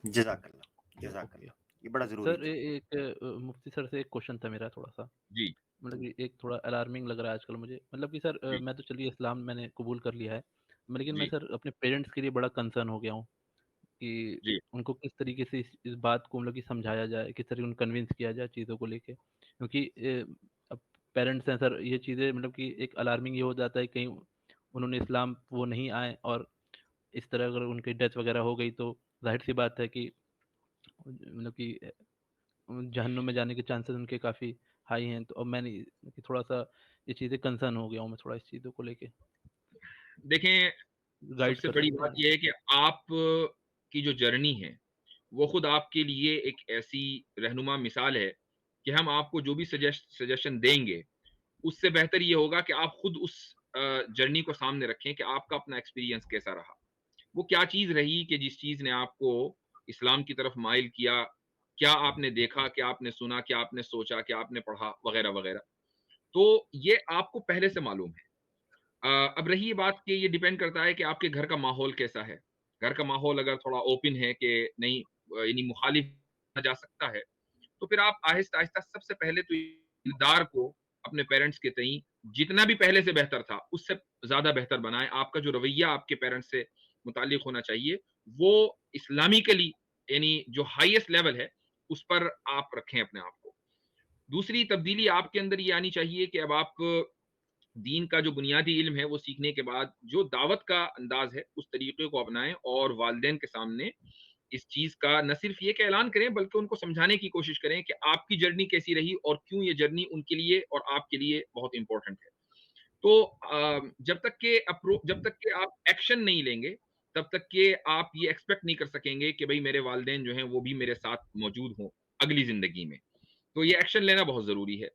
जज़ाकल्लाह, ओके। जज़ाकल्लाह। ये बड़ा ज़रूरी सर था। एक मुफ्ती सर से एक क्वेश्चन था मेरा थोड़ा-सा, जी, मतलब कि एक थोड़ा अलार्मिंग लग रहा है आजकल मुझे। मतलब कि सर जी, मैं तो चलिए इस्लाम मैंने कबूल कर लिया है, लेकिन मैं जी, सर अपने पेरेंट्स के लिए बड़ा कंसर्न हो गया हूँ कि जी, उनको किस तरीके से इस बात को मतलब कि समझाया जाए, किस तरीके उनको कन्विंस किया जाए चीज़ों को लेके। क्योंकि अब पेरेंट्स हैं सर, ये चीज़ें मतलब कि एक अलार्मिंग ये हो जाता है कहीं उन्होंने इस्लाम वो नहीं आए और इस तरह अगर उनकी डेथ वगैरह हो गई तो ज़ाहिर-सी बात है कि मतलब कि जहन्नुम में जाने के चांसेस उनके काफ़ी हाई हैं। तो अब मैंने कि थोड़ा-सा ये चीज़ें कंसर्न हो गया हूँ मैं थोड़ा इस चीज़ों को लेके। देखें, गाइड सबसे कर बड़ी सकते बात हैं? ये है कि आप की जो जर्नी है, वो खुद आपके लिए एक ऐसी रहनुमा मिसाल है कि हम आपको जो भी सजेशन देंगे, उससे बेहतर ये होगा कि आप खुद उस जर्नी को सामने रखें कि आपका अपना एक्सपीरियंस कैसा रहा। वो क्या चीज़ रही कि जिस चीज़ ने आपको इस्लाम की तरफ माइल किया? क्या आपने देखा, क्या आपने सुना, क्या आपने सोचा, क्या आपने पढ़ा वगैरह-वगैरह। तो ये आपको पहले से मालूम है। अब रही ये बात कि ये डिपेंड करता है कि आपके घर का माहौल कैसा है। घर का माहौल अगर थोड़ा ओपन है कि नहीं यानी मुखालिफ जा सकता है, तो फिर आप आहिस्ता-आहिस्ता सबसे पहले तो किरदार को अपने पेरेंट्स के तईं जितना भी पहले से बेहतर था, उससे ज़्यादा बेहतर बनाएँ। आपका जो रवैया आपके पेरेंट्स से मुताल्लिक होना चाहिए, वो इस्लामिकली यानी जो हाईएस्ट लेवल है, उस पर आप रखें अपने आप को। दूसरी तब्दीली आपके अंदर ये आनी चाहिए कि अब आप दीन का जो बुनियादी इल्म है, वो सीखने के बाद जो दावत का अंदाज़ है, उस तरीके को अपनाएँ और वालिदैन के सामने इस चीज़ का न सिर्फ़ ये कि ऐलान करें, बल्कि उनको समझाने की कोशिश करें कि आपकी जर्नी कैसी रही और क्यों ये जर्नी उनके लिए और आपके लिए बहुत इम्पोर्टेंट है। तो जब तक के आप एक्शन नहीं लेंगे, तब तक के आप ये एक्सपेक्ट नहीं कर सकेंगे कि भई मेरे वालिदैन जो हैं, वो भी मेरे साथ मौजूद हों, अगली ज़िंदगी में। तो ये एक्शन लेना बहुत ज़रूरी है।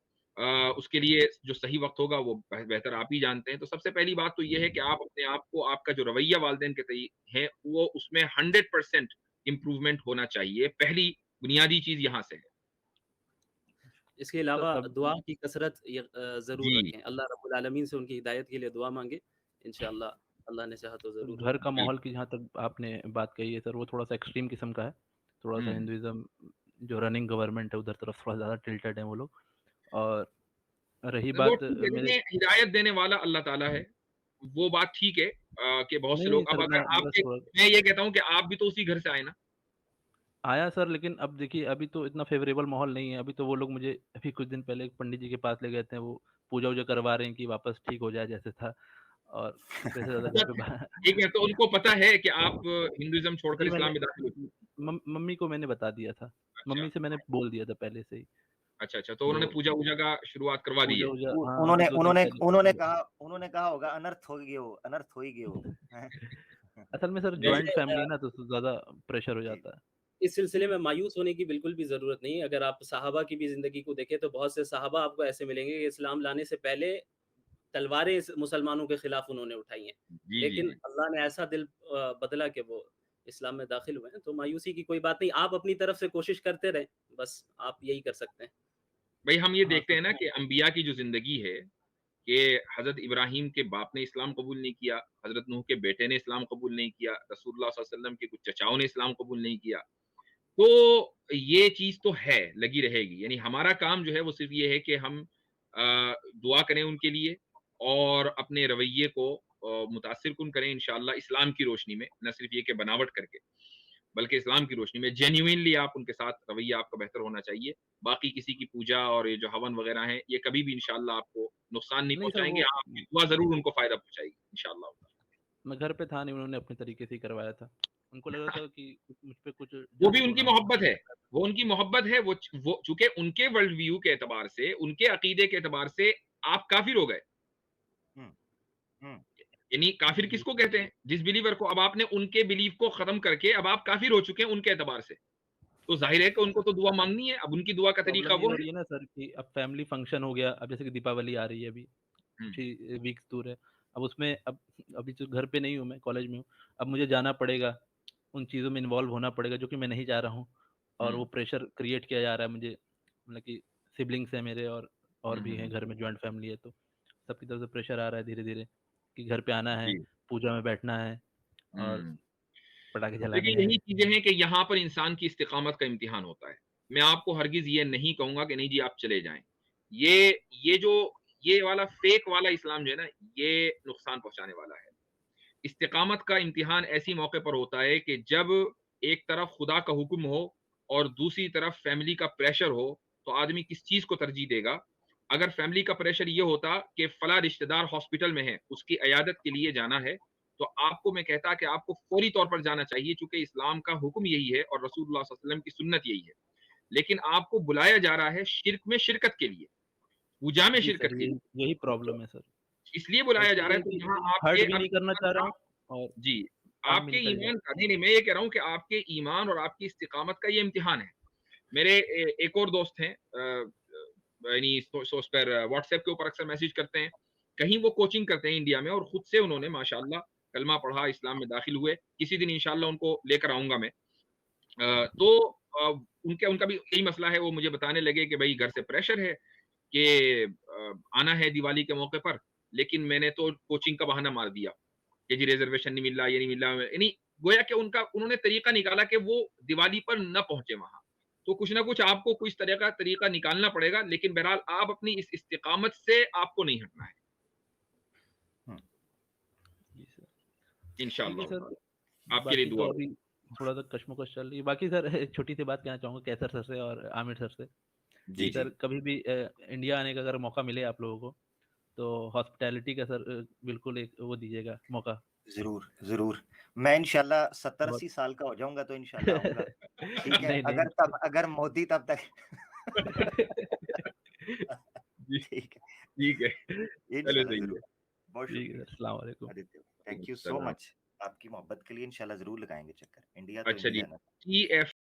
उसके लिए जो सही वक़्त होगा वो बेहतर आप ही जानते हैं। तो सबसे पहली बात तो ये है कि आप अपने आप को आपका जो रवैया वालिदैन के तई है, वो उसमें 100% इम्प्रूवमेंट होना चाहिए। पहली बुनियादी चीज़ यहाँ से है। इसके सर अलावा अब दुआ की कसरत ज़रूर जी, रखें। अल्लाह रब्बुल आलमीन से उनकी हिदायत के लिए दुआ माँगे। इंशाअल्लाह अल्लाह ने चाहा तो ज़रूर घर होगा। का बिल्कुल। माहौल की जहाँ तक आपने बात कही है सर, वो थोड़ा-सा एक्सट्रीम किस्म का है। थोड़ा-सा हुँ। हिंदुइज़्म जो रनिंग गवर्नमेंट है उधर तरफ थोड़ा ज़्यादा टिल्टेड हैं वो लोग। और रही वो बात ठीक है, मेरे देखें हिदायत देने वाला अल्लाह ताला है। वो बात ठीक है कि बहुत से नहीं, नहीं लोग अब सर अगर मैं बस आपके थोड़ा मैं ये कहता हूँ कि आप भी तो उसी घर से आए ना। आया सर, लेकिन अब देखिए अभी तो इतना फ़ेवरेबल माहौल नहीं है। अभी तो वो लोग मुझे अभी कुछ दिन पहले एक पंडित जी के पास ले गए थे, वो पूजा-वूजा करवा रहे हैं कि वापस ठीक हो जाए जैसे था। और वैसे ज़्यादा घर पे बा ठीक है, तो उनको पता है कि आप हिंदुइज़्म छोड़कर जी, मैंने इस्लाम में दाखिल हो चुके मम्मी को मैंने बता दिया था। हैं। अच्छा, मम्मी से मैंने बोल दिया था पहले से ही। अच्छा, अच्छा, तो उन्होंने तो पूजा-वूजा का शुरुआत करवा दी है। पूजा-वूजा उ हाँ, उन्होंने 1-2 दिन उन्होंने पहले कर उन्होंने दिया था। कहा उन्होंने कहा होगा अनर्थ हो ही गए हो, हैं? असल में सर जी, जॉइंट वैसे फैमिली है ना, तो ज़्यादा प्रेशर हो जी। जाता है। इस सिलसिले में मायूस होने की बिल्कुल भी ज़रूरत नहीं है। अगर आप सहाबा की भी ज़िंदगी को देखें तो बहुत से सहाबा आपको ऐसे मिलेंगे कि इस्लाम लाने से पहले तलवारें इस मुसलमानों के खिलाफ उन्होंने उठाई हैं। जी, जी, लेकिन जी। अल्लाह ने ऐसा दिल बदला कि वो इस्लाम में दाखिल हुए हैं। तो मायूसी की कोई बात नहीं। आप अपनी तरफ से कोशिश करते रहें। बस आप यही कर सकते हैं। भई हम ये हाँ देखते सर। हैं ना कि अंबिया की जो ज़िंदगी है, कि हज़रत इब्राहीम के बाप ने इस्लाम कबूल नहीं किया, हज़रत नूह के बेटे ने इस्लाम कबूल नहीं किया, रसूलुल्लाह सल्लल्लाहु अलैहि वसल्लम के कुछ चचाओं ने इस्लाम कबूल नहीं किया। तो ये चीज़ तो है, लगी रहेगी। यानी हमारा काम जो है वो सिर्फ़ ये है कि हम दुआ करें उनके लिए और अपने रवैये को मुतासिर कुन करें इंशाअल्लाह इस्लाम की रोशनी में, ना सिर्फ़ ये कि बनावट करके, बल्कि इस्लाम की रोशनी में जेन्युइनली आप उनके साथ रवैया आपका बेहतर होना चाहिए। बाकी किसी की पूजा और ये जो हवन वगैरह हैं, ये कभी भी इंशाअल्लाह आपको नुकसान नहीं नहीं सर पहुँचाएँगे। वो हाँ, आपकी दुआ ज़रूर उनको फ़ायदा पहुँचाएगी इंशाअल्लाह। मैं घर पे था नहीं, उन्होंने अपने तरीके से ही करवाया था। उनको लग रहा था कि मुझ पे कुछ वो भी जादू उनकी टोना हो मोहब्बत रहा है। वो उनकी मोहब्बत है, वो चूँकि उनके वर्ल्ड व्यू के एतबार से, उनके अकीदे के एतबार से आप काफ़िर हो गए। हुँ, हुँ। यानी काफ़िर है। जी। किसको कहते हैं? जिस बिलीवर को अब आपने उनके बिलीव को ख़त्म करके अब आप काफ़िर हो चुके हैं उनके एतबार से। तो ज़ाहिर है कि उनको तो दुआ माँगनी है, अब उनकी दुआ का तरीका प्रॉब्लम ये वो हो है। रही है ना सर कि अब फैमिली फंक्शन हो गया, अब जैसे कि दीपावली आ रही है अभी, हुँ, कुछ ही वीक्स दूर है। अब उसमें अब अभी तो घर पे नहीं हूँ मैं, कॉलेज में हूँ। अब मुझे जाना पड़ेगा, उन चीज़ों में इन्वॉल्व होना पड़ेगा जो कि मैं नहीं चाह रहा हूँ। और हुँ, वो प्रेशर क्रिएट किया जा रहा है मुझे, मतलब कि सिब्लिंग्स हैं मेरे और हुँ, भी हुँ, हैं हुँ। घर में, जॉइंट फैमिली है तो सबकी तरफ से प्रेशर आ रहा है धीरे-धीरे कि घर पे आना है, जी, पूजा में बैठना है। और हुँ। पटाखे देखिए जलाने यही हैं। चीजें हैं कि यहाँ पर इंसान की इस्तिकामत का इम्तिहान होता है। मैं आपको हरगिज ये नहीं कहूंगा कि नहीं जी आप चले जाएं। ये जो ये वाला फेक वाला इस्लाम जो है ना, ये नुकसान पहुंचाने वाला है। इस्तिकामत का इम्तिहान ऐसी मौके पर होता है कि जब एक तरफ खुदा का हुक्म हो और दूसरी तरफ फैमिली का प्रेशर हो, तो आदमी किस चीज को तरजीह देगा? अगर फैमिली का प्रेशर ये होता कि फला रिश्तेदार हॉस्पिटल में है, उसकी इयादत के लिए जाना है, तो आपको मैं कहता कि आपको फौरी तौर पर जाना चाहिए, चूंकि इस्लाम का हुक्म यही है और रसूलुल्लाह सल्लल्लाहु अलैहि वसल्लम की सुन्नत यही है। लेकिन आपको बुलाया जा रहा है शिर्क में शिरकत के लिए, पूजा में जी शिरकत सर, के लिए। यही प्रॉब्लम है सर। इसलिए बुलाया जा रहा है कि तो जहाँ हर्ट आपके भी नहीं करना चाह रहा हूँ और जी, काम भी आपके निकल ईमान जाए। का नहीं, मैं ये कह रहा हूँ कि आपके ईमान और आपकी इस्तिकामत का ये इम्तिहान है। मेरे एक और दोस्त हैं यानी उस पर व्हाट्सएप के ऊपर अक्सर मैसेज करते हैं। कहीं वो कोचिंग करते हैं इंडिया में और खुद से उन्होंने माशाल्लाह कलमा पढ़ा, इस्लाम में दाखिल हुए। किसी दिन इंशाल्लाह उनको लेकर आऊँगा मैं। तो उनका भी यही मसला है, वो मुझे बताने लगे कि भई घर से प्रेशर है कि आना है दिवाली के मौके पर, लेकिन मैंने तो कोचिंग का बहाना मार दिया कि जी रिजर्वेशन नहीं मिल रहा, ये नहीं मिल रहा। यानी गोया कि उन्होंने तरीका निकाला कि वो दिवाली पर न पहुंचे वहां। तो कुछ ना कुछ आपको कुछ तरह का तरीका निकालना पड़ेगा, लेकिन बहरहाल आप अपनी इस इस्तिकामत से आपको नहीं हटना है जी सर। ठीक है इंशाअल्लाह। सर, आपके लिए बाकी दुआ तो अभी थोड़ा सा कश्मकश चल रही है। बाकी सर एक छोटी सी बात कहना चाहूँगा कैसर सर से और आमिर सर से जी कि जी सर कभी भी इंडिया आने का अगर मौका मिले आप लोगों को, तो हॉस्पिटैलिटी का सर बिल्कुल एक वो दीजिएगा मौका। जरूर जरूर। मैं इंशाल्लाह 70-80 बहुत साल का हो जाऊंगा तो इंशाल्लाह आऊंगा। ठीक है, नहीं नहीं अगर मोदी तब तक जी, ठीक है, ठीक है, चलो इंशाल्लाह सही है। जरूर। बहुत ठीक है शुक्रिया सर, अस्सलाम वालेकुम। आदित्य, थैंक यू सो सलाम। मच। आपकी मोहब्बत के लिए इंशाल्लाह जरूर लगाएंगे चक्कर, इंडिया तो अच्छा जी, इंडिया ना। TF